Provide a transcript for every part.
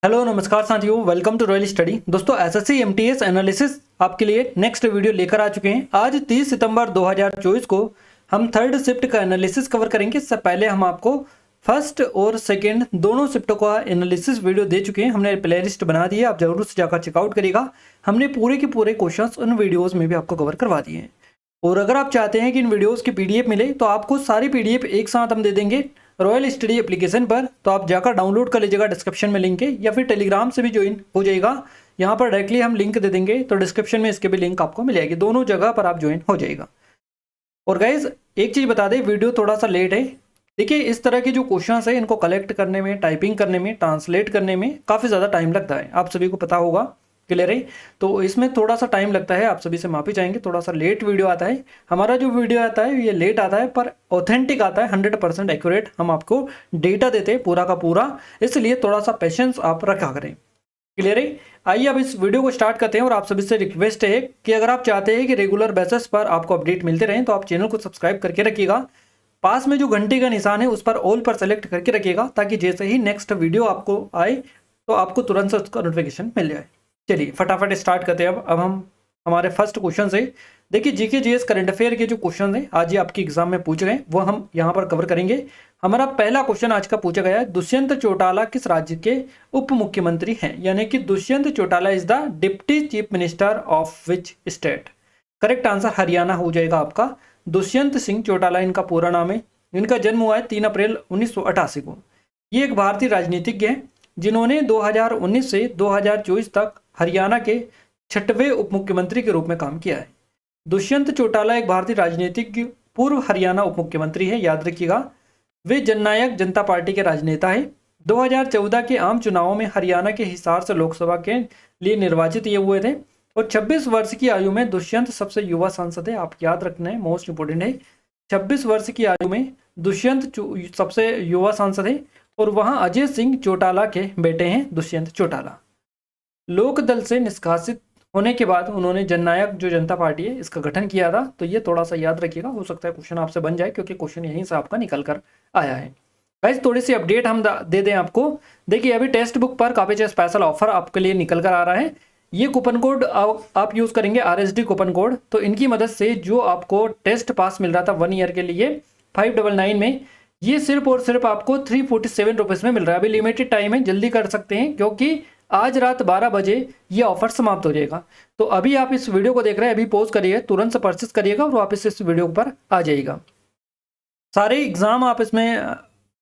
Hello नमस्कार साथियों, welcome to royal study. दोस्तों एसएससी एमटीएस एनालिसिस आपके लिए नेक्स्ट वीडियो लेकर आ चुके हैं। आज 30 सितंबर 2024 को हम थर्ड शिफ्ट का एनालिसिस कवर करेंगे। इससे पहले हम आपको फर्स्ट और सेकंड दोनों शिफ्टों का एनालिसिस वीडियो दे चुके हैं। हमने प्ले लिस्ट बना दी है, आप जरूर से जाकर चेकआउट करिएगा। हमने पूरे के पूरे क्वेश्चंस उन वीडियोज़ में भी आपको कवर करवा दिए हैं। और अगर आप चाहते हैं कि इन वीडियोज़ की पीडीएफ मिले तो आपको सारी पीडीएफ एक साथ हम दे देंगे रॉयल स्टडी एप्लीकेशन पर। तो आप जाकर डाउनलोड कर लीजिएगा, डिस्क्रिप्शन में लिंक है, या फिर टेलीग्राम से भी ज्वाइन हो जाएगा। यहाँ पर डायरेक्टली हम लिंक दे देंगे, तो डिस्क्रिप्शन में इसके भी लिंक आपको मिल जाएगी। दोनों जगह पर आप ज्वाइन हो जाएगा। और गाइज एक चीज़ बता दें, वीडियो थोड़ा सा लेट है। देखिए इस तरह के जो क्वेश्चन है इनको कलेक्ट करने में, टाइपिंग करने में, ट्रांसलेट करने में काफ़ी ज़्यादा टाइम लगता है। आप सभी को पता होगा, क्लियर है। तो इसमें थोड़ा सा टाइम लगता है, आप सभी से माफ़ी चाहेंगे। थोड़ा सा लेट वीडियो आता है। हमारा जो वीडियो आता है ये लेट आता है पर ऑथेंटिक आता है, 100% एक्यूरेट हम आपको डेटा देते हैं पूरा का पूरा। इसलिए थोड़ा सा पेशेंस आप रखा करें, क्लियर है। आइए अब इस वीडियो को स्टार्ट करते हैं। और आप सभी से रिक्वेस्ट है कि अगर आप चाहते हैं कि रेगुलर बेसिस पर आपको अपडेट मिलते रहें तो आप चैनल को सब्सक्राइब करके रखिएगा। पास में जो घंटे का निशान है उस पर ऑल पर सेलेक्ट करके रखिएगा, ताकि जैसे ही नेक्स्ट वीडियो आपको आए तो आपको तुरंत से उसका नोटिफिकेशन मिल जाए। चलिए फटाफट स्टार्ट करते हैं। अब हम हमारे फर्स्ट क्वेश्चन से देखिए, जीके जीएस करंट अफेयर के जो क्वेश्चन हैं आज ये आपके एग्जाम में पूछ गए, वो हम यहाँ पर कवर करेंगे। हमारा पहला क्वेश्चन आज का पूछा गया है, दुष्यंत चौटाला किस राज्य के उप मुख्यमंत्री हैं? यानी कि Dushyant Chautala is the deputy chief minister of which state? Correct answer Haryana हो जाएगा आपका। दुष्यंत सिंह चौटाला इनका पूरा नाम है। इनका जन्म हुआ है 3 अप्रैल 1988 को। ये एक भारतीय राजनीतिज्ञ हैं जिन्होंने 2019 से 2024 तक हरियाणा के 6वें उप मुख्यमंत्री के रूप में काम किया है। दुष्यंत चौटाला एक भारतीय राजनीतिज्ञ पूर्व हरियाणा उप मुख्यमंत्री है, याद रखिएगा। वे जननायक जनता पार्टी के राजनेता है। 2014 के आम चुनावों में हरियाणा के हिसार से लोकसभा के लिए निर्वाचित ये हुए थे। और 26 वर्ष की आयु में दुष्यंत सबसे युवा सांसद है, आप याद रखना है, मोस्ट इंपोर्टेंट है। 26 वर्ष की आयु में दुष्यंत सबसे युवा सांसद है। और वहाँ अजय सिंह चौटाला के बेटे हैं दुष्यंत चौटाला। लोक दल से निष्कासित होने के बाद उन्होंने जननायक जो जनता पार्टी है इसका गठन किया था। तो ये थोड़ा सा याद रखिएगा, हो सकता है क्वेश्चन आपसे बन जाए, क्योंकि क्वेश्चन यहीं से आपका निकल कर आया है। गाइस थोड़ी सी अपडेट हम दे दें आपको। देखिए अभी टेक्स्ट बुक पर काफी स्पेशल ऑफर आपके लिए निकल कर आ रहा है। ये कूपन कोड आप यूज करेंगे, RSD कूपन कोड। तो इनकी मदद से जो आपको टेस्ट पास मिल रहा था 1 ईयर के लिए 599 में, ये सिर्फ और सिर्फ आपको 347 रुपीज़ में मिल रहा है। अभी लिमिटेड टाइम है, जल्दी कर सकते हैं, क्योंकि आज रात 12 बजे ये ऑफर समाप्त हो जाएगा। तो अभी आप इस वीडियो को देख रहे हैं, अभी पॉज करिए, तुरंत से परचेस करिएगा और वापस इस वीडियो पर आ जाइएगा। सारे एग्जाम आप इसमें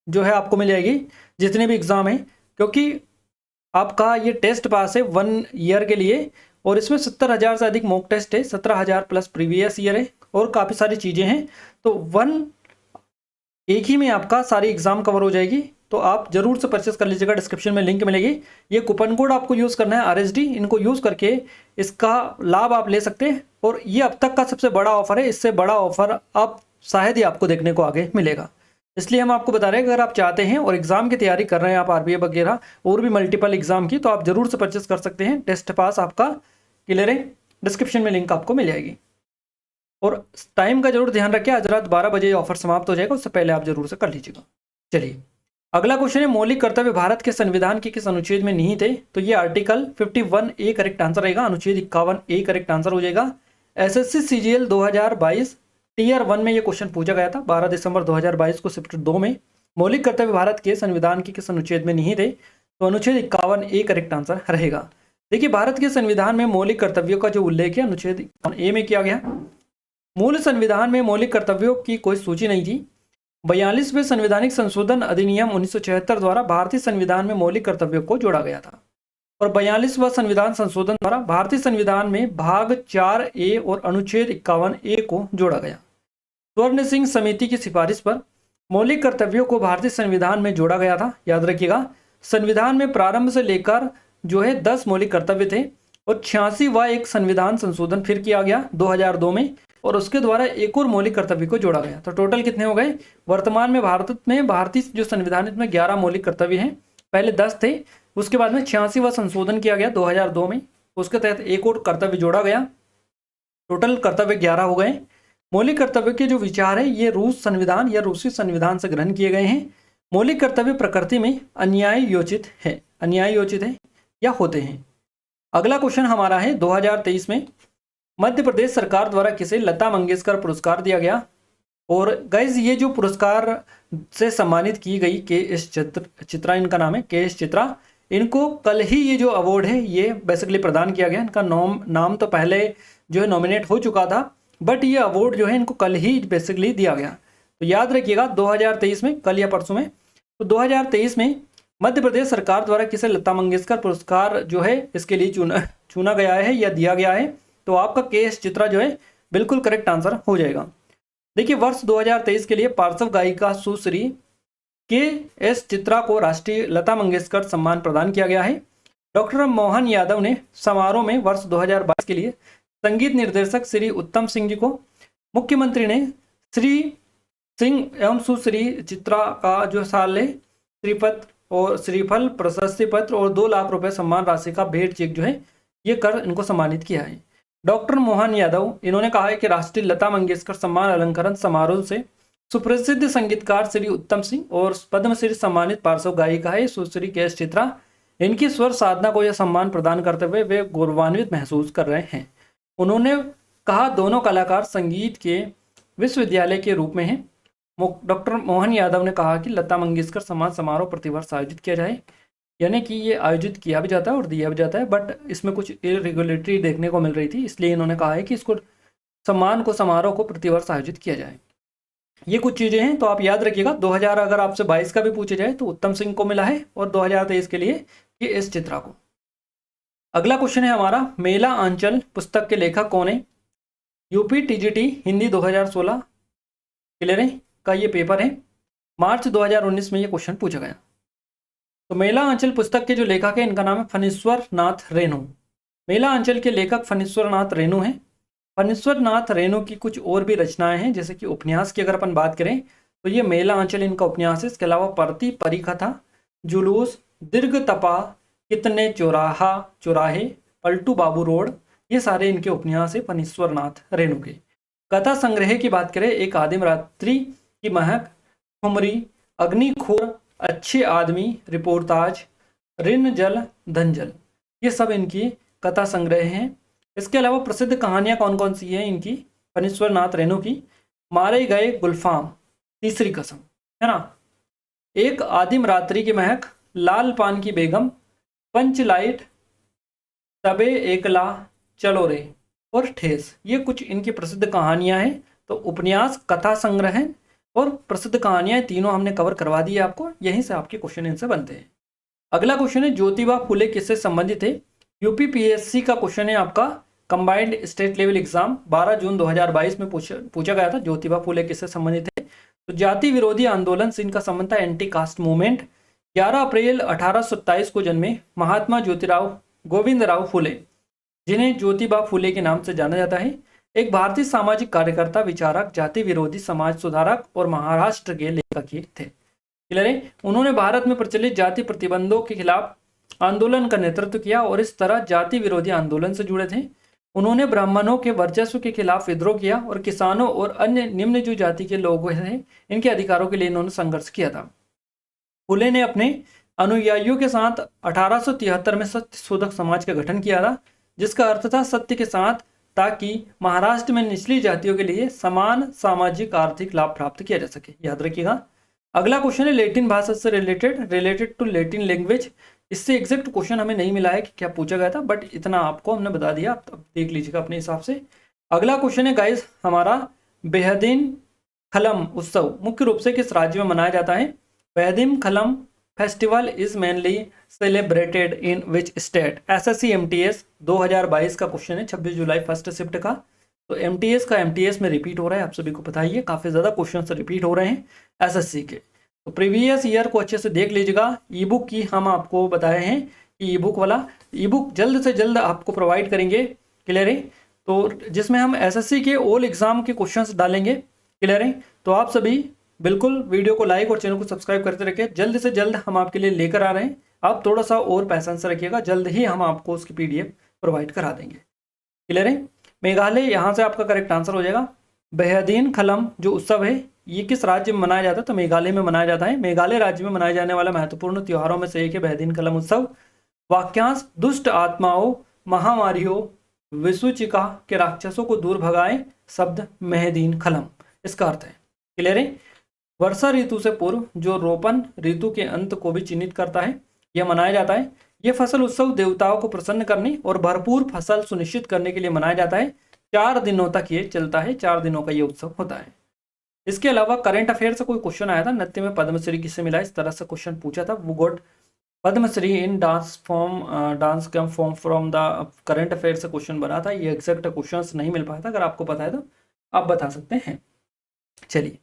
जो है आपको मिल जाएगी, जितने भी एग्जाम हैं, क्योंकि आपका ये टेस्ट पास है 1 ईयर के लिए। और इसमें 70,000 से अधिक मॉक टेस्ट है, 17,000 प्लस प्रीवियस ईयर है, और काफ़ी सारी चीज़ें हैं। तो एक ही में आपका सारी एग्जाम कवर हो जाएगी। तो आप जरूर से परचेस कर लीजिएगा, डिस्क्रिप्शन में लिंक मिलेगी। ये कूपन कोड आपको यूज़ करना है RSD, इनको यूज़ करके इसका लाभ आप ले सकते हैं। और ये अब तक का सबसे बड़ा ऑफर है, इससे बड़ा ऑफर आप शायद ही आपको देखने को आगे मिलेगा। इसलिए हम आपको बता रहे हैं, अगर आप चाहते हैं और एग्जाम की तैयारी कर रहे हैं आप RBI वगैरह और भी मल्टीपल एग्जाम की, तो आप जरूर से परचेस कर सकते हैं। टेस्ट पास आपका क्लियर है, डिस्क्रिप्शन में लिंक आपको मिल जाएगी। और टाइम का जरूर ध्यान रखिए, आज रात 12 बजे ऑफर समाप्त हो जाएगा, उससे पहले आप जरूर से कर लीजिएगा। चलिए अगला क्वेश्चन है, मौलिक कर्तव्य भारत के संविधान के किस अनुच्छेद में निहित है? तो ये आर्टिकल 51A करेक्ट आंसर रहेगा, अनुच्छेद 51A करेक्ट आंसर हो जाएगा। SSC CGL 2022 Tier 1 में ये क्वेश्चन पूछा गया था 12 दिसंबर 2022 को, शिफ्ट 2 में। मौलिक कर्तव्य भारत के संविधान के किस अनुच्छेद में निहित है? तो अनुच्छेद 51A करेक्ट आंसर रहेगा। देखिए भारत के संविधान में मौलिक कर्तव्यों का जो उल्लेख है अनुच्छेद 51A में किया गया। मूल संविधान में मौलिक कर्तव्यों की कोई सूची नहीं थी। 42वें संवैधानिक संशोधन अधिनियम 1976 द्वारा भारतीय संविधान में मौलिक कर्तव्यों को जोड़ा गया था। और 42वां संविधान संशोधन द्वारा भारतीय संविधान में भाग 4A और अनुच्छेद 51A को जोड़ा गया। स्वर्ण सिंह समिति की सिफारिश पर मौलिक कर्तव्यों को भारतीय संविधान में जोड़ा गया था, याद रखिएगा। संविधान में प्रारंभ से लेकर जो है 10 मौलिक कर्तव्य थे। और 86वां एक संविधान संशोधन फिर किया गया 2002 में, और उसके द्वारा एक और मौलिक कर्तव्य को जोड़ा गया। तो टोटल कितने हो गए? वर्तमान में भारतीय जो संविधान में 11 मौलिक कर्तव्य हैं। पहले 10 थे, उसके बाद में 86वां संशोधन किया गया 2002 में, उसके तहत एक और कर्तव्य जोड़ा गया। टोटल कर्तव्य 11 हो गए। मौलिक कर्तव्य के जो विचार है ये रूस संविधान या रूसी संविधान से ग्रहण किए गए हैं। मौलिक कर्तव्य प्रकृति में अन्याय योचित है या होते हैं। अगला क्वेश्चन हमारा है 2023 में मध्य प्रदेश सरकार द्वारा किसे लता मंगेशकर पुरस्कार दिया गया। और गाइज ये जो पुरस्कार से सम्मानित की गई के.एस. चित्रा, इनका नाम है के.एस. चित्रा, इनको कल ही ये जो अवार्ड है ये बेसिकली प्रदान किया गया। इनका नाम तो पहले जो है नॉमिनेट हो चुका था, बट ये अवार्ड जो है इनको कल ही बेसिकली दिया गया। तो याद रखिएगा 2023 में, कल या परसों में, तो 2023 में मध्य प्रदेश सरकार द्वारा किसे लता मंगेशकर पुरस्कार जो है इसके लिए चुना गया है या दिया गया है। तो आपका के.एस. चित्रा जो है बिल्कुल करेक्ट आंसर हो जाएगा। देखिए वर्ष 2023 के लिए पार्श्व गायिका सुश्री के.एस. चित्रा को राष्ट्रीय लता मंगेशकर सम्मान प्रदान किया गया है। डॉक्टर मोहन यादव ने समारोह में वर्ष 2022 के लिए संगीत निर्देशक श्री उत्तम सिंह जी को, मुख्यमंत्री ने श्री सिंह एवं सुश्री चित्रा का जो साल श्रीपत्र और श्रीफल, प्रशस्ति पत्र और 2 लाख रुपए सम्मान राशि का भेंट चेक जो है ये कर इनको सम्मानित किया है। डॉक्टर मोहन यादव इन्होंने कहा है कि राष्ट्रीय लता मंगेशकर सम्मान अलंकरण समारोह से सुप्रसिद्ध संगीतकार श्री उत्तम सिंह और पद्मश्री सम्मानित पार्श्व गायिका है सुश्री के.एस. चित्रा, इनकी स्वर साधना को यह सम्मान प्रदान करते हुए वे गौरवान्वित महसूस कर रहे हैं। उन्होंने कहा दोनों कलाकार संगीत के विश्वविद्यालय के रूप में हैं। डॉक्टर मोहन यादव ने कहा कि लता मंगेशकर सम्मान समारोह प्रतिवर्ष आयोजित किया जाए, यानी कि ये आयोजित किया भी जाता है और दिया भी जाता है, बट इसमें कुछ इरेगुलरिटी देखने को मिल रही थी, इसलिए इन्होंने कहा है कि इसको समारोह को प्रतिवर्ष आयोजित किया जाए। ये कुछ चीज़ें हैं, तो आप याद रखिएगा 2000 अगर आपसे 22 का भी पूछे जाए तो उत्तम सिंह को मिला है और 2023 के लिए के.एस. चित्रा को। अगला क्वेश्चन है हमारा, मेला आंचल पुस्तक के लेखक कौन है। यूपी टीजीटी हिंदी 2016 क्लियर है का ये पेपर है, मार्च 2019 में ये क्वेश्चन पूछा गया। तो मेला आंचल पुस्तक के जो लेखक है इनका नाम है फणीश्वर नाथ रेणु। मेला आंचल के लेखक फणीश्वर नाथ रेणु हैं। फणीश्वर नाथ रेणु की कुछ और भी रचनाएं हैं, जैसे कि उपन्यास की अगर अपन बात करें तो ये मेला आंचल इनका उपन्यास है। इसके अलावा परती परिकथा, जुलूस, दीर्घ तपा, कितने चौराहे, पलटू बाबू रोड, ये सारे इनके उपन्यास है फणीश्वर नाथ रेणु के। कथा संग्रह की बात करें, एक आदिम रात्रि की महक, ठुमरी, अग्निखोर, अच्छे आदमी, रिपोर्टाज, ऋण जल धन जल, ये सब इनकी कथा संग्रह हैं। इसके अलावा प्रसिद्ध कहानियां कौन कौन सी हैं इनकी फणीश्वर नाथ रेणु की, मारे गए गुलफाम, तीसरी कसम, है ना, एक आदिम रात्रि की महक, लाल पान की बेगम, पंच लाइट, तबे एकला, चलो रे और ठेस, ये कुछ इनकी प्रसिद्ध कहानियां हैं। तो उपन्यास, कथा संग्रह और प्रसिद्ध कहानियां तीनों हमने कवर करवा दी है आपको, यहीं से आपके क्वेश्चन आंसर बनते हैं। अगला क्वेश्चन है, ज्योतिबा फुले किससे संबंधित है। यूपीपीएससी का क्वेश्चन है आपका, कंबाइंड स्टेट लेवल एग्जाम 12 जून 2022 में पूछा गया था, ज्योतिबा फुले किससे संबंधित है। तो जाति विरोधी आंदोलन से इनका संबंध था एंटी कास्ट मूवमेंट। 11 अप्रैल 1827 को जन्मे महात्मा ज्योतिराव गोविंदराव फुले, जिन्हें ज्योतिबा फुले के नाम से जाना जाता है, एक भारतीय सामाजिक कार्यकर्ता, विचारक, जाति विरोधी समाज सुधारक और महाराष्ट्र के लेखक थे। क्लियर है। उन्होंने भारत में प्रचलित जाति प्रतिबंधों के खिलाफ आंदोलन का नेतृत्व किया और इस तरह जाति विरोधी आंदोलन से जुड़े थे। उन्होंने ब्राह्मणों के वर्चस्व के खिलाफ विद्रोह किया और किसानों और अन्य निम्न जो जाति के लोग हैं इनके अधिकारों के लिए इन्होंने संघर्ष किया था। फुले ने अपने अनुयायियों के साथ 1873 में सत्य शोधक समाज का गठन किया था, जिसका अर्थ था सत्य के साथ, ताकि महाराष्ट्र में निचली जातियों के लिए समान सामाजिक आर्थिक लाभ प्राप्त किया जा सके। याद रखिएगा। अगला क्वेश्चन है लैटिन भाषा से रिलेटेड टू लैटिन लैंग्वेज। इससे एग्जैक्ट क्वेश्चन हमें नहीं मिला है कि क्या पूछा गया था, बट इतना आपको हमने बता दिया, आप देख लीजिएगा अपने हिसाब से। अगला क्वेश्चन है गाइस हमारा, बेहदीन खलम उत्सव मुख्य रूप से किस राज्य में मनाया जाता है। बेहदीन खलम festival is mainly celebrated in which state. SSC MTS 2022 का क्वेश्चन है, 26 जुलाई फर्स्ट शिफ्ट का। तो एमटीएस में रिपीट हो रहा है, आप सभी को पता ही है, काफ़ी ज़्यादा क्वेश्चन रिपीट हो रहे हैं एसएससी के। तो प्रीवियस ईयर को अच्छे से देख लीजिएगा। ई बुक की हम आपको बताए हैं कि ई बुक जल्द से जल्द आपको प्रोवाइड करेंगे। क्लियर है। तो जिसमें हम एसएससी के ऑल एग्जाम के क्वेश्चंस डालेंगे। क्लियर है। तो आप सभी बिल्कुल वीडियो को लाइक और चैनल को सब्सक्राइब करते रखिए। जल्द से जल्द हम आपके लिए लेकर आ रहे हैं, आप थोड़ा सा और पैसेंस रखिएगा, जल्द ही हम आपको उसकी पीडीएफ प्रोवाइड करा देंगे। क्लियर है। मेघालय यहाँ से आपका करेक्ट आंसर हो जाएगा। बेहदीन खलम जो उत्सव है ये किस राज्य में मनाया जाता है? तो मेघालय में मनाया जाता है। मेघालय राज्य में मनाए जाने वाला महत्वपूर्ण त्योहारों में से एक है बेहदीन कलम उत्सव। वाक्यांश, दुष्ट आत्माओं, महामारियों, विसूचिका के राक्षसों को दूर भगाए। शब्द मेहदीन कलम, इसका अर्थ है। क्लियर है? वर्षा ऋतु से पूर्व जो रोपण ऋतु के अंत को भी चिन्हित करता है, यह मनाया जाता है। यह फसल उत्सव देवताओं को प्रसन्न करने और भरपूर फसल सुनिश्चित करने के लिए मनाया जाता है। 4 दिनों तक ये चलता है, 4 दिनों का ये उत्सव होता है। इसके अलावा करंट अफेयर से कोई क्वेश्चन आया था, नृत्य में पद्मश्री किससे मिला, इस तरह से क्वेश्चन पूछा था। वो got Padmashri in dance come form from the current affair से क्वेश्चन बना था। ये एग्जैक्ट क्वेश्चन नहीं मिल पाया था, अगर आपको पता है तो आप बता सकते हैं। चलिए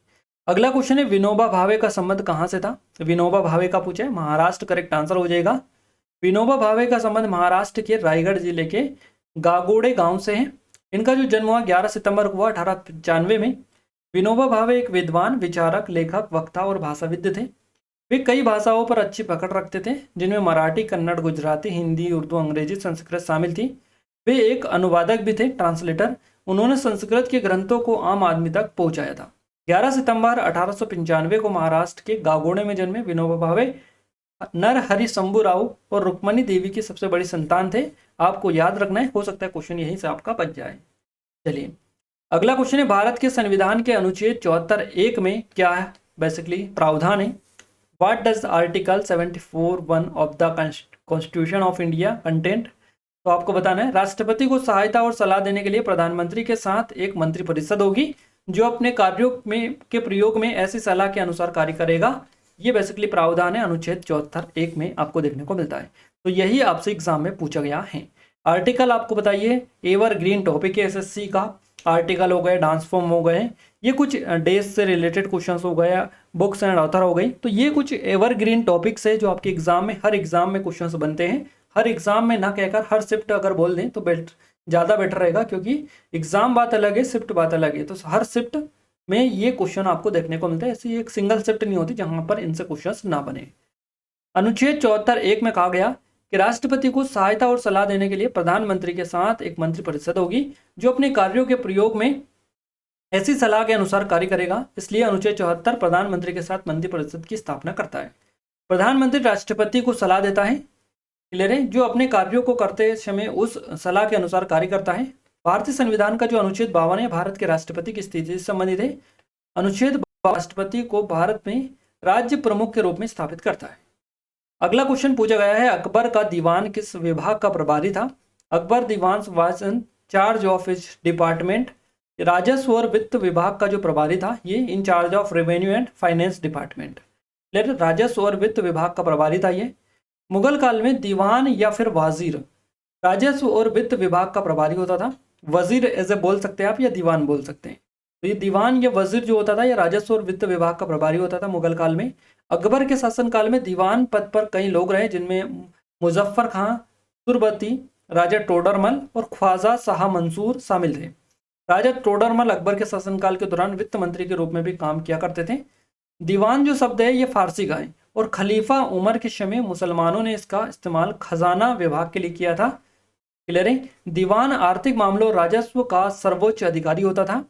अगला क्वेश्चन है, विनोबा भावे का संबंध कहाँ से था? विनोबा भावे का पूछा है, महाराष्ट्र करेक्ट आंसर हो जाएगा। विनोबा भावे का संबंध महाराष्ट्र के रायगढ़ जिले के गागोड़े गांव से है। इनका जो जन्म हुआ 11 सितंबर को हुआ 1895 में। विनोबा भावे एक विद्वान, विचारक, लेखक, वक्ता और भाषाविद थे। वे कई भाषाओं पर अच्छी पकड़ रखते थे, जिनमें मराठी, कन्नड़, गुजराती, हिंदी, उर्दू, अंग्रेजी, संस्कृत शामिल थी। वे एक अनुवादक भी थे, ट्रांसलेटर। उन्होंने संस्कृत के ग्रंथों को आम आदमी तक पहुंचाया था। 11 सितंबर 1895 को महाराष्ट्र के गागोड़े में जन्मे विनोबा भावे नरहरि शंभू राव और रुक्मणी देवी की सबसे बड़ी संतान थे। आपको याद रखना है, हो सकता है क्वेश्चन यहीं से आपका बच जाए। चलिए अगला क्वेश्चन है, भारत के संविधान के अनुच्छेद 74(1) में क्या है बेसिकली प्रावधान है? What does article 74(1) of the constitution of India content? तो आपको बताना है, राष्ट्रपति को सहायता और सलाह देने के लिए प्रधानमंत्री के साथ एक मंत्रिपरिषद होगी, जो अपने कार्यों में के प्रयोग में ऐसी सलाह के अनुसार कार्य करेगा। ये बेसिकली प्रावधान है अनुच्छेद 74(1) में आपको देखने को मिलता है। तो यही आपसे एग्जाम में पूछा गया है। आर्टिकल आपको बताइए, एवरग्रीन टॉपिक है एसएससी का। आर्टिकल हो गए, डांस फॉर्म हो गए, ये कुछ डेज से रिलेटेड क्वेश्चंस हो गया, बुक्स एंड ऑथर हो गई। तो ये कुछ एवरग्रीन टॉपिक्स है जो आपके एग्जाम में, हर एग्जाम में क्वेश्चंस बनते हैं। हर एग्जाम में ना कहकर हर शिफ्ट अगर बोल दें तो ज़्यादा बेटर रहेगा, क्योंकि एग्जाम बात अलग है, शिफ्ट बात अलग है। तो हर शिफ्ट में ये क्वेश्चन आपको देखने को मिलता है। ऐसी एक सिंगल शिफ्ट नहीं होती जहां पर इनसे क्वेश्चंस ना बने। अनुच्छेद 74(1) में कहा गया कि राष्ट्रपति को सहायता और सलाह देने के लिए प्रधानमंत्री के साथ एक मंत्रिपरिषद होगी, जो अपने कार्यों के प्रयोग में ऐसी सलाह के अनुसार कार्य करेगा। इसलिए अनुच्छेद 74 प्रधानमंत्री के साथ मंत्रिपरिषद की स्थापना करता है। प्रधानमंत्री राष्ट्रपति को सलाह देता है, क्लियर है, जो अपने कार्यों को करते समय उस सलाह के अनुसार कार्य करता है। भारतीय संविधान का जो अनुच्छेद 52 है, भारत के राष्ट्रपति की स्थिति से संबंधित है। अनुच्छेद 52 राष्ट्रपति को भारत में राज्य प्रमुख के रूप में स्थापित करता है। अगला क्वेश्चन पूछा गया है, अकबर का दीवान किस विभाग का प्रभारी था? Akbar Diwan was in charge of his department. राजस्व और वित्त विभाग का जो प्रभारी था, ये in charge of revenue and finance department. राजस्व और वित्त विभाग का प्रभारी था ये। मुगल काल में दीवान या फिर वाजीर राजस्व और वित्त विभाग का प्रभारी होता था। वजीर ऐसे बोल सकते हैं आप, या दीवान बोल सकते हैं। तो ये दीवान या वजीर जो होता था, ये राजस्व और वित्त विभाग का प्रभारी होता था मुगल काल में। अकबर के शासनकाल में दीवान पद पर कई लोग रहे, जिनमें मुजफ्फर खां तुर्बती, राजा टोडरमल और ख्वाजा शाह मंसूर शामिल थे। राजा टोडरमल अकबर के शासनकाल के दौरान वित्त मंत्री के रूप में भी काम किया करते थे। दीवान जो शब्द है ये फारसी का है, और खलीफा उमर के समय मुसलमानों ने इसका इस्तेमाल खजाना विभाग के लिए किया था। क्लियर है? दीवान आर्थिक मामलों और राजस्व का सर्वोच्च अधिकारी होता था।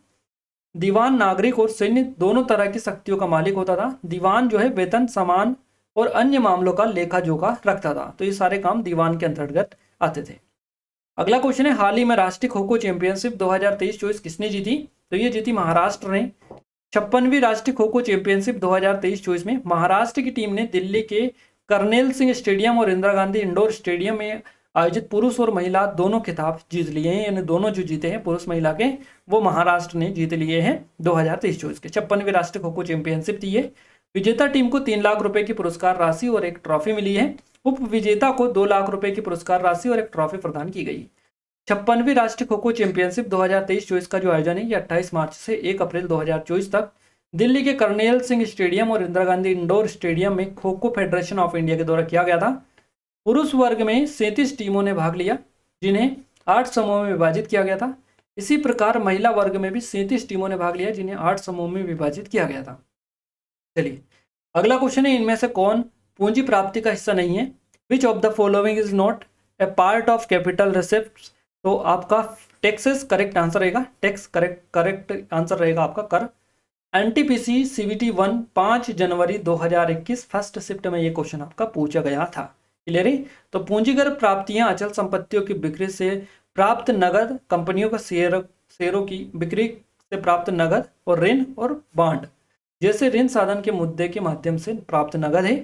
दीवान नागरिक और सैन्य दोनों तरह की शक्तियों का मालिक होता था। दीवान जो है वेतन, सामान और अन्य मामलों का लेखा जोखा रखता था। तो ये सारे काम दीवान के अंतर्गत आते थे। अगला क्वेश्चन है, हाल ही में राष्ट्रीय खो खो चैंपियनशिप 2023-24 किसने जीती? तो ये जीती महाराष्ट्र ने। 56वीं राष्ट्रीय खो खो चैंपियनशिप 2023-24 में महाराष्ट्र की टीम ने दिल्ली के कर्नेल सिंह स्टेडियम और इंदिरा गांधी इंडोर स्टेडियम में आयोजित पुरुष और महिला दोनों खिताब जीत लिए हैं। यानी दोनों जो जीते हैं पुरुष महिला के, वो महाराष्ट्र ने जीत लिए हैं 2023-24 के। 56वीं राष्ट्रीय खो खो चैंपियनशिप थी ये। विजेता टीम को 3 लाख रुपए की पुरस्कार राशि और एक ट्रॉफी मिली है। उप विजेता को 2 लाख रुपए की पुरस्कार राशि और एक ट्रॉफी प्रदान की गई। 56वीं राष्ट्रीय खो खो चैंपियनशिप 2023-24 का जो आयोजन है ये 28 मार्च से 1 अप्रैल 2024 तक दिल्ली के कर्नेल सिंह स्टेडियम और इंदिरा गांधी इंडोर स्टेडियम में kho kho federation of India के द्वारा किया गया था। पुरुष वर्ग में 37 टीमों ने भाग लिया, जिन्हें 8 समूहों में विभाजित किया गया था। इसी प्रकार महिला वर्ग में भी 37 टीमों ने भाग लिया, जिन्हें 8 समूहों में विभाजित किया गया था। चलिए अगला क्वेश्चन है, इनमें से कौन पूंजी प्राप्ति का हिस्सा नहीं है? विच of the following is not a part of capital receipt? तो आपका टैक्सेस करेक्ट आंसर रहेगा। टैक्स करेक्ट आंसर रहेगा आपका कर। एनटीपीसी सीबीटी 1 5 जनवरी 2021 फर्स्ट शिफ्ट में ये क्वेश्चन आपका पूछा गया था। क्लियर है। तो पूंजीगत प्राप्तियां अचल संपत्तियों की बिक्री से प्राप्त नगद, कंपनियों का शेयरों की बिक्री से प्राप्त नगद और ऋण और बॉन्ड जैसे ऋण साधन के मुद्दे के माध्यम से प्राप्त नगद है।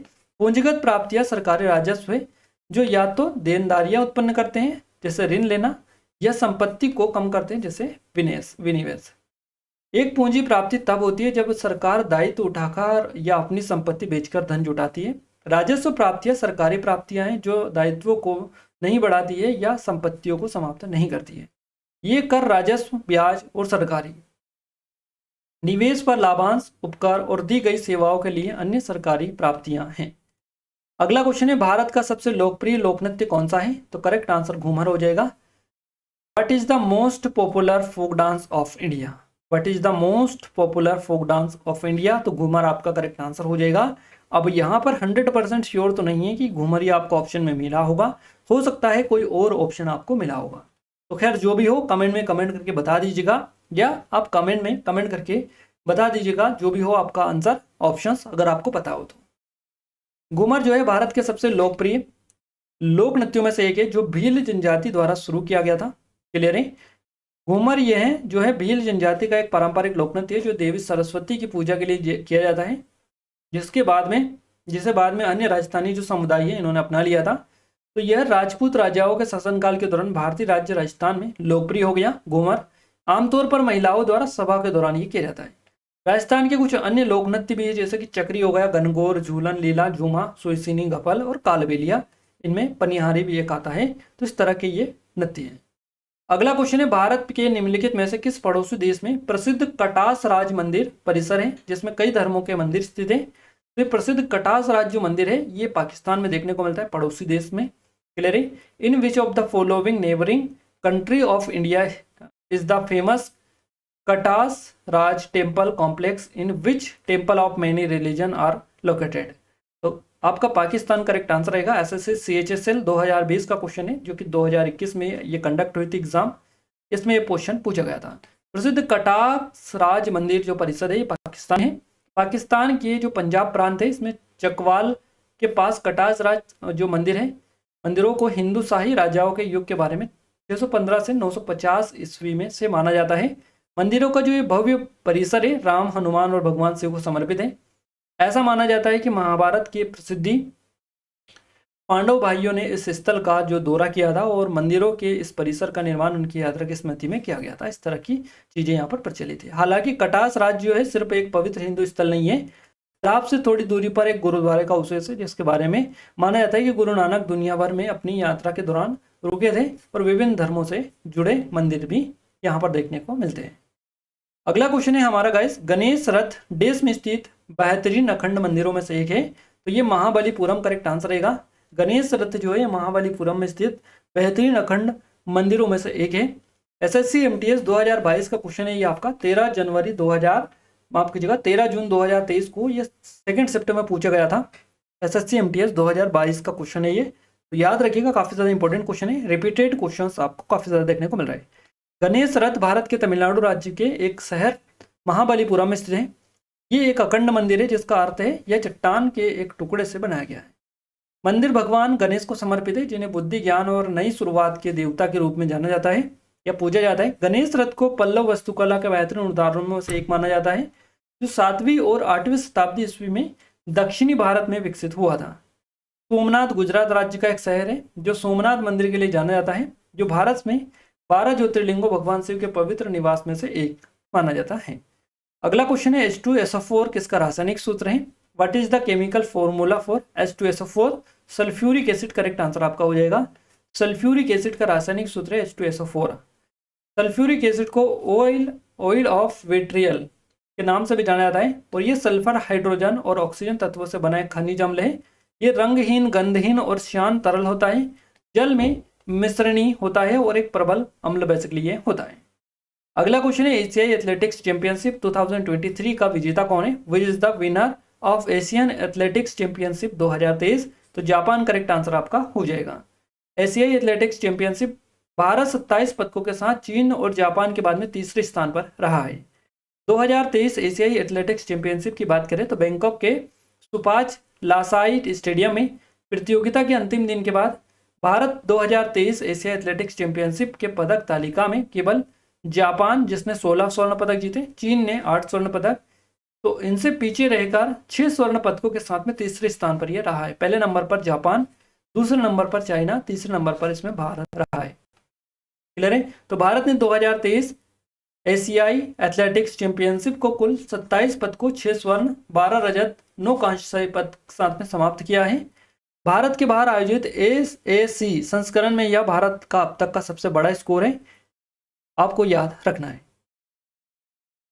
पूंजीगत प्राप्तियां सरकारी राजस्व है जो या तो देनदारियां उत्पन्न करते हैं जैसे ऋण लेना, या संपत्ति को कम करते हैं जैसे विनिवेश। एक पूंजी प्राप्ति तब होती है जब सरकार दायित्व उठाकर या अपनी संपत्ति बेचकर धन जुटाती है। राजस्व प्राप्तियां सरकारी प्राप्तियां हैं जो दायित्वों को नहीं बढ़ाती है या संपत्तियों को समाप्त नहीं करती है। ये कर, राजस्व, ब्याज और सरकारी निवेश पर लाभांश, उपकर और दी गई सेवाओं के लिए अन्य सरकारी प्राप्तियां हैं। अगला क्वेश्चन है, भारत का सबसे लोकप्रिय लोक नृत्य कौन सा है? तो करेक्ट आंसर घूमर हो जाएगा। What is the most popular folk dance of India? What is the most popular folk dance of India? तो घूमर आपका करेक्ट आंसर हो जाएगा। अब यहाँ पर 100% श्योर तो नहीं है कि घूमर ही आपको ऑप्शन में मिला होगा, हो सकता है कोई और ऑप्शन आपको मिला होगा। तो खैर जो भी हो कमेंट में कमेंट करके बता दीजिएगा, या आप कमेंट में कमेंट करके बता दीजिएगा जो भी हो आपका आंसर, ऑप्शंस अगर आपको पता हो तो। घूमर जो है भारत के सबसे लोकप्रिय लोक नृत्यों में से एक है जो भील जनजाति द्वारा शुरू किया गया था। क्लियर है। घूमर यह है जो है भील जनजाति का एक पारंपरिक लोक नृत्य है जो देवी सरस्वती की पूजा के लिए किया जाता है, जिसे बाद में अन्य राजस्थानी जो समुदाय है इन्होंने अपना लिया था। तो यह राजपूत राजाओं के शासनकाल के दौरान भारतीय राज्य राजस्थान में लोकप्रिय हो गया। घूमर आमतौर पर महिलाओं द्वारा सभा के दौरान ये किया जाता है। राजस्थान के कुछ अन्य लोक नृत्य भी है जैसे कि चक्री हो गया, गनगौर, झूलन, लीला, झूमा, सुइसिनी, गफल और कालबेलिया, इनमें पनिहारी भी एक आता है। तो इस तरह के ये नृत्य हैं। अगला क्वेश्चन है, भारत के निम्नलिखित में से किस पड़ोसी देश में प्रसिद्ध कटास राज मंदिर परिसर है जिसमें कई धर्मों के मंदिर स्थित है? तो ये प्रसिद्ध कटास राज जो मंदिर है ये पाकिस्तान में देखने को मिलता है, पड़ोसी देश में। क्लियर है। In which of the following neighbouring country of India is the famous Katas Raj temple complex in which temple of many religion are located? तो आपका पाकिस्तान करेक्ट आंसर रहेगा। एसएससी CHSL 2020 का क्वेश्चन है जो कि 2021 में ये कंडक्ट हुई थी एग्जाम, इसमें ये क्वेश्चन पूछा गया था। प्रसिद्ध कटास राज मंदिर जो परिसर है ये पाकिस्तान है। पाकिस्तान के जो पंजाब प्रांत है इसमें चकवाल के पास कटास राज जो मंदिर है, मंदिरों को हिंदू शाही राजाओं के युग के बारे में 615 से 950 ईस्वी में से माना जाता है। मंदिरों का जो ये भव्य परिसर है राम, हनुमान और भगवान शिव को समर्पित है। ऐसा माना जाता है कि महाभारत की प्रसिद्धि पांडव भाइयों ने इस स्थल का जो दौरा किया था और मंदिरों के इस परिसर का निर्माण उनकी यात्रा की स्मृति में किया गया था। इस तरह की चीजें यहाँ पर प्रचलित है। हालांकि कटास राज जो है सिर्फ एक पवित्र हिंदू स्थल नहीं है, तालाब से थोड़ी दूरी पर एक गुरुद्वारे का अवशेष है जिसके बारे में माना जाता है कि गुरु नानक दुनिया भर में अपनी यात्रा के दौरान रुके थे और विभिन्न धर्मों से जुड़े मंदिर भी यहाँ पर देखने को मिलते हैं। अगला क्वेश्चन है हमारा गाइस, गणेश रथ देश में स्थित बेहतरीन अखंड मंदिरों में से एक है। तो ये महाबलीपुरम करेक्ट आंसर रहेगा। गणेश रथ जो है महाबलीपुरम में स्थित बेहतरीन अखंड मंदिरों में से एक है। एसएससी MTS 2022 का क्वेश्चन है ये आपका 13 जून 2023 को ये सेकंड शिफ्ट में पूछा गया था। एसएससी MTS 2022 का क्वेश्चन है ये, तो याद रखिएगा काफी ज्यादा इंपॉर्टेंट क्वेश्चन है। रिपीटेड क्वेश्चंस आपको काफी ज्यादा देखने को मिल रहा है। गणेश रथ भारत के तमिलनाडु राज्य के एक शहर महाबलीपुरम में स्थित है। ये एक अखंड मंदिर है जिसका अर्थ है यह चट्टान के एक टुकड़े से बनाया गया है। मंदिर भगवान गणेश को समर्पित है जिन्हें बुद्धि, ज्ञान और नई शुरुआत के देवता के रूप में जाना जाता है या पूजा जाता है। गणेश रथ को पल्लव वास्तुकला के बेहतरीन उदाहरणों में से एक माना जाता है जो 7वीं और 8वीं शताब्दी ईस्वी में दक्षिणी भारत में विकसित हुआ था। सोमनाथ गुजरात राज्य का एक शहर है जो सोमनाथ मंदिर के लिए जाना जाता है, जो भारत में 12 ज्योतिर्लिंगों भगवान शिव के पवित्र निवास में से एक माना जाता है। अगला क्वेश्चन है H2SO4 किसका रासायनिक सूत्र है? What is the chemical formula for H2SO4? Sulphuric acid correct answer आपका हो जाएगा। सल्फ्यूरिक एसिड का रासायनिक सूत्र है H2SO4। सल्फ्यूरिक एसिड को ऑयल ऑफ विट्रियल के नाम से भी जाना जाता है और ये सल्फर, हाइड्रोजन और ऑक्सीजन तत्वों से बना एक खनिज अम्ल है। ये रंगहीन, गंधहीन और शांत तरल होता है, जल में मिश्रणी होता है और एक प्रबल अम्ल बेसिकली ये होता है। अगला क्वेश्चन है एशियाई एथलेटिक्स चैंपियनशिप 2023 का विजेता कौन है? Which is the winner of Asian athletics championship 2023? तो जापान करेक्ट आंसर आपका हो जाएगा। एशियाई एथलेटिक्स चैंपियनशिप भारत 27 पदकों के साथ चीन और जापान के बाद में तीसरे स्थान पर रहा है। 2023 एशियाई एथलेटिक्स चैंपियनशिप की बात करें तो बैंकॉक के सुपाच लासाइट स्टेडियम में प्रतियोगिता के अंतिम दिन के बाद भारत 2023 एशिया एथलेटिक्स चैंपियनशिप के पदक तालिका में केवल जापान, जिसने 16 स्वर्ण पदक जीते, चीन ने 8 स्वर्ण पदक, तो इनसे पीछे रहकर 6 स्वर्ण पदकों के साथ में तीसरे स्थान पर यह रहा है। पहले नंबर पर जापान, दूसरे नंबर पर चाइना, तीसरे नंबर पर इसमें भारत रहा है। क्लियर है? तो भारत ने 2023 एशियाई एथलेटिक्स चैंपियनशिप को कुल 27 पदकों, 6 स्वर्ण, 12 रजत, 9 कांस्य पदक के साथ में समाप्त किया है। भारत के बाहर आयोजित SAC संस्करण में यह भारत का अब तक का सबसे बड़ा स्कोर है, आपको याद रखना है।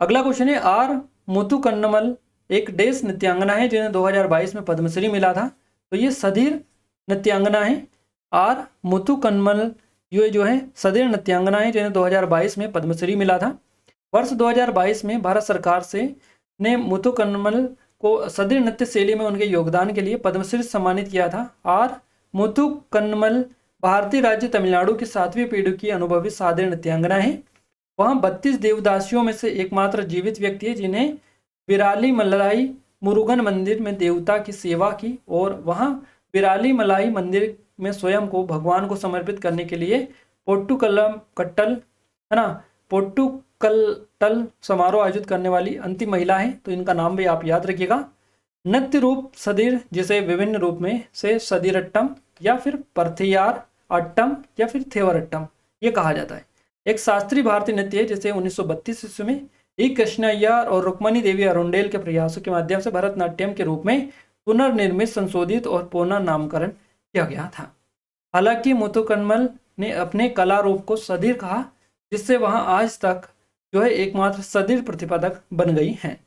अगला क्वेश्चन है, आर मुथुकन्नमल एक देश नृत्यांगना है जिन्हें 2022 में पद्मश्री मिला था। तो ये सधीर नृत्यांगना है। आर मुथुकन्नमल ये जो है सधीर नृत्यांगना है जिन्हें 2022 में पद्मश्री मिला था। वर्ष 2022 में भारत सरकार ने मुथुकन्नमल को सधीर नृत्य शैली में उनके योगदान के लिए पद्मश्री से सम्मानित किया था। आर मुथुकन्नमल भारतीय राज्य तमिलनाडु की 7वीं पीढ़ी की अनुभवी साधीर नृत्यांगना है। वहाँ 32 देवदासियों में से एकमात्र जीवित व्यक्ति है जिन्हें विरालीमलाई मुरुगन मंदिर में देवता की सेवा की और वहाँ विरालीमलाई मंदिर में स्वयं को भगवान को समर्पित करने के लिए पोट्टुकट्टल समारोह आयोजित करने वाली अंतिम महिला है। तो इनका नाम भी आप याद रखिएगा। नृत्य रूप सदीर, जिसे विभिन्न रूप में से सदीरट्टम या फिर परथियार अट्टम या फिर थेवरट्टम ये कहा जाता है। एक शास्त्रीय भारतीय नृत्य है जिसे 1932 ईस्वी में ई कृष्ण अय्यर और रुक्मणी देवी अरुंडेल के प्रयासों के माध्यम से भरतनाट्यम के रूप में पुनर्निर्मित, संशोधित और पुनः नामकरण किया गया था। हालांकि मुथुकन्नमल ने अपने कला रूप को सदीर कहा, जिससे वहां आज तक जो है एकमात्र सदीर प्रतिपादक बन गई हैं।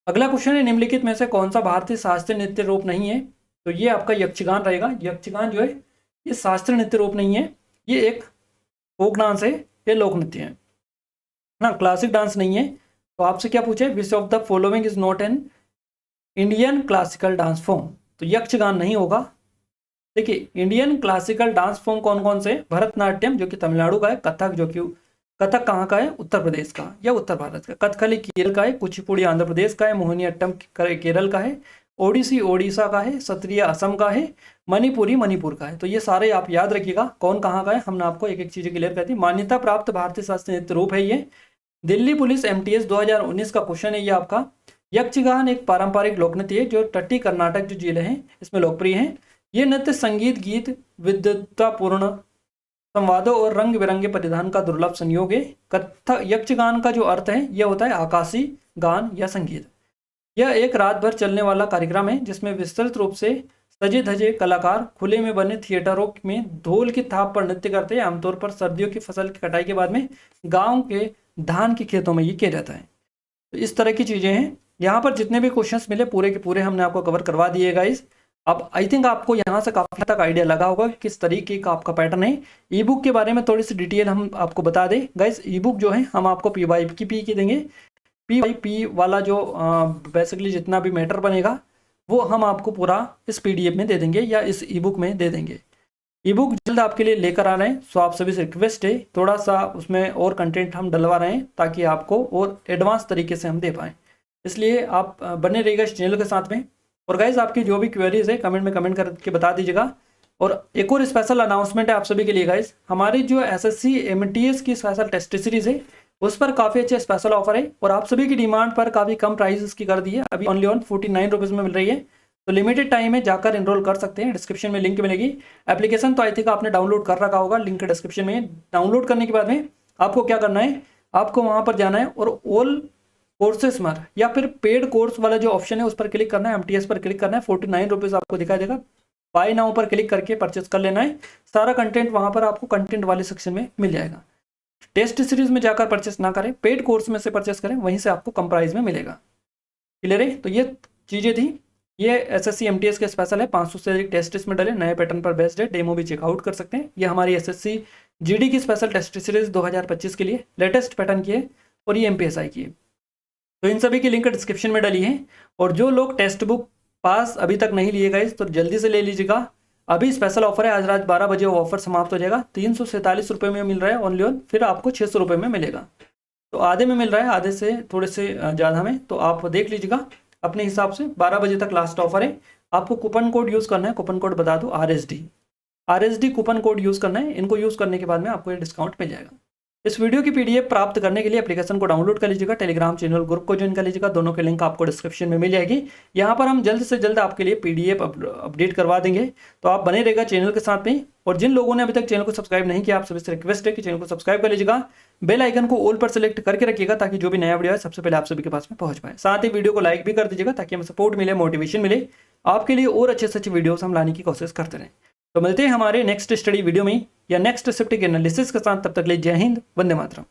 अगला क्वेश्चन है, निम्नलिखित में से कौन सा भारतीय शास्त्रीय नृत्य रूप नहीं है? तो ये आपका यक्षगान रहेगा। यक्षगान जो है ये शास्त्रीय नृत्य रूप नहीं है, ये एक फोक डांस है, ये लोक नृत्य है ना, क्लासिक डांस नहीं है। तो आपसे क्या पूछे, विच of the following is not an Indian classical dance form? तो यक्षगान नहीं होगा। देखिए, इंडियन क्लासिकल डांस फॉर्म कौन कौन से? भरतनाट्यम जो कि तमिलनाडु का है, कथक जो कि कथक कहाँ का है? उत्तर प्रदेश का या उत्तर भारत का, कथकली केरल का है, कुचिपुड़ी आंध्र प्रदेश का है, मोहिनीअट्टम केरल का है, ओडिसी ओडिशा का है, सत्रिया असम का है, मणिपुरी मणिपुर का है। तो ये सारे आप याद रखिएगा कौन कहाँ का है, हमने आपको एक एक चीज़ क्लियर कर दी। मान्यता प्राप्त भारतीय शास्त्रीय नृत्य रूप है ये। दिल्ली पुलिस MTS 2019 का क्वेश्चन है ये आपका। यक्षगान एक पारंपरिक लोक नृत्य है जो तटीय कर्नाटक जो जिले हैं इसमें लोकप्रिय है। ये नृत्य संगीत, गीत, विद्वत्तापूर्ण संवादों और रंग बिरंगे परिधान का दुर्लभ संयोग है। कथक यक्षगान का जो अर्थ है यह होता है आकाशी गान या संगीत। यह एक रात भर चलने वाला कार्यक्रम है जिसमें विस्तृत रूप से सजे धजे कलाकार खुले में बने थिएटरों में ढोल की थाप पर नृत्य करते हैं। आमतौर पर सर्दियों की फसल की कटाई के बाद में गांव के धान के खेतों में ये किया जाता है। तो इस तरह की चीजें हैं। यहाँ पर जितने भी क्वेश्चंस मिले पूरे के पूरे हमने आपको कवर करवा दिए गाइस। अब आई थिंक आपको यहाँ से काफी तक आइडिया लगा होगा कि किस तरीके का आपका पैटर्न है। ई बुक के बारे में थोड़ी सी डिटेल हम आपको बता दें गाइस। ई बुक जो है हम आपको PYP की देंगे। PYP वाला जो बेसिकली जितना भी मैटर बनेगा वो हम आपको पूरा इस PDF में दे देंगे या इस ई बुक में दे देंगे। ई बुक जल्द आपके लिए लेकर आ रहे हैं, सो आप सभी से रिक्वेस्ट है थोड़ा सा उसमें और कंटेंट हम डलवा रहे हैं ताकि आपको और एडवांस तरीके से हम दे पाएँ। इसलिए आप बने रहिएगा इस चैनल के साथ में। और गाइज आपकी जो भी क्वेरीज है कमेंट में कमेंट करके बता दीजिएगा। और एक और स्पेशल अनाउंसमेंट है आप सभी के लिए गाइज, हमारी जो SSC MTS की स्पेशल टेस्ट सीरीज है उस पर काफ़ी अच्छे स्पेशल ऑफर है और आप सभी की डिमांड पर काफ़ी कम प्राइस इसकी कर दी है। अभी ओनली ऑन 49 रुपीज़ में मिल रही है। तो लिमिटेड टाइम है, जाकर एनरोल कर सकते हैं। डिस्क्रिप्शन में लिंक मिलेगी। एप्लीकेशन तो आई थिंक आपने डाउनलोड कर रखा होगा, लिंक डिस्क्रिप्शन में। डाउनलोड करने के बाद में आपको क्या करना है, आपको वहाँ पर जाना है और ऑल कोर्सेस में या फिर पेड कोर्स वाला जो ऑप्शन है उस पर क्लिक करना है, MTS पर क्लिक करना है। 49 रुपीज़ आपको दिखाई देगा। बाय नाउ पर क्लिक करके परचेस कर लेना है। सारा कंटेंट वहाँ पर आपको कंटेंट वाले सेक्शन में मिल जाएगा। टेस्ट सीरीज में जाकर परचेस ना करें, पेड कोर्स में से परचेस करें, वहीं से आपको कम प्राइस में मिलेगा। क्लियर है? तो ये चीज़ें थी। ये SSC MTS के स्पेशल है। 500 से अधिक टेस्ट इसमें डले, नए पैटर्न पर बेस्ड है। डेमो भी चेकआउट कर सकते हैं। ये हमारी SSC GD की स्पेशल टेस्ट सीरीज 2025 के लिए लेटेस्ट पैटर्न की है और ये MPSI की है। तो इन सभी की लिंक डिस्क्रिप्शन में डली है। और जो लोग टेक्स्ट बुक पास अभी तक नहीं लिए गए तो जल्दी से ले लीजिएगा। अभी स्पेशल ऑफर है, आज रात 12 बजे वो ऑफर समाप्त हो जाएगा। 347 रुपये में मिल रहा है ओनली ऑन, फिर आपको 600 रुपये में मिलेगा। तो आधे में मिल रहा है, आधे से थोड़े से ज़्यादा में, तो आप देख लीजिएगा अपने हिसाब से। 12 बजे तक लास्ट ऑफर है। आपको कूपन कोड यूज़ करना है, कूपन कोड बता दो RSD कूपन कोड यूज़ करना है। इनको यूज़ करने के बाद में आपको ये डिस्काउंट मिल जाएगा। इस वीडियो की PDF प्राप्त करने के लिए एप्लीकेशन को डाउनलोड कर लीजिएगा, टेलीग्राम चैनल ग्रुप को ज्वाइन कर लीजिएगा, दोनों के लिंक आपको डिस्क्रिप्शन में मिल जाएगी। यहाँ पर हम जल्द से जल्द आपके लिए PDF अपडेट करवा देंगे, तो आप बने रहेगा चैनल के साथ में। और जिन लोगों ने अभी तक चैनल को सब्सक्राइब नहीं किया, आप सभी से रिक्वेस्ट है कि चैनल को सब्सक्राइब कर लीजिएगा, बेल आइकन को ऑल पर सेलेक्ट करके रखिएगा, ताकि जो भी नया वीडियो है सबसे पहले आप सभी के पास में पहुंच पाए। साथ ही वीडियो को लाइक भी कर दीजिएगा, ताकि हमें सपोर्ट मिले, मोटिवेशन मिले, आपके लिए और अच्छे से अच्छे वीडियोस हम लाने की कोशिश करते रहें। तो मिलते हैं हमारे नेक्स्ट स्टडी वीडियो में या नेक्स्ट शिफ्ट के एनालिसिस के साथ। तब तक ले जय हिंद, वंदे मातरम।